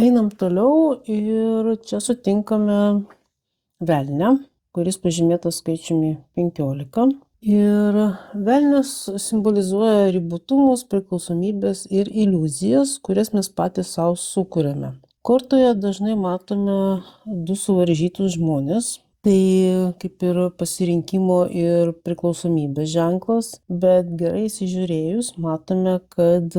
Einam toliau ir čia sutinkame velnią, kuris pažymėtas skaičiumi 15. Ir velnias simbolizuoja ribotumus, priklausomybės ir iliuzijas, kurias mes patys savo sukuriame. Kortoje dažnai matome du suvaržytus žmonės. Tai kaip ir pasirinkimo ir priklausomybės ženklas, bet gerai įsižiūrėjus matome, kad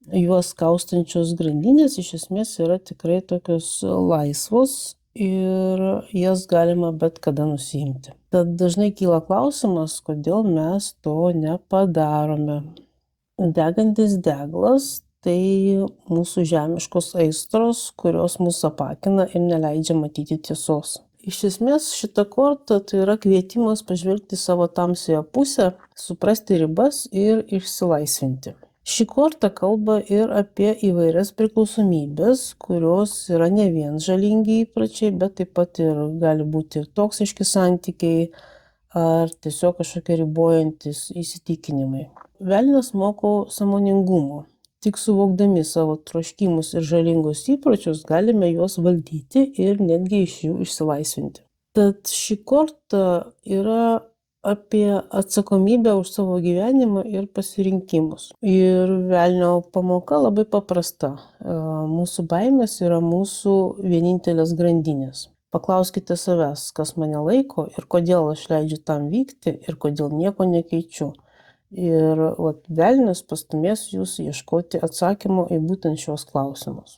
juos kaustančios grandinės iš esmės yra tikrai tokios laisvos ir jas galima bet kada nusiimti. Tad dažnai kyla klausimas, kodėl mes to nepadarome. Degantis deglas tai mūsų žemiškos aistros, kurios mus apakina ir neleidžia matyti tiesos. Iš esmės šita korta tai yra kvietimas pažvelgti savo tamsiąją pusę, suprasti ribas ir išsilaisvinti. Ši korta kalba ir apie įvairias priklausomybės, kurios yra ne vien žalingi įpročiai, bet taip pat ir gali būti ir toksiški santykiai ar tiesiog kažkokie ribojantis įsitikinimai. Velnias moko sąmoningumo. Tik suvokdami savo troškimus ir žalingus įpročius galime juos valdyti ir netgi iš jų išsilaisvinti. Tad ši korta yra apie atsakomybę už savo gyvenimą ir pasirinkimus. Ir velnio pamoka labai paprasta. Mūsų baimės yra mūsų vienintelės grandinės. Paklauskite savęs, kas mane laiko ir kodėl aš leidžiu tam vykti ir kodėl nieko nekeičiu. Ir velnias pastumės jūs ieškoti atsakymo į būtent šios klausimus.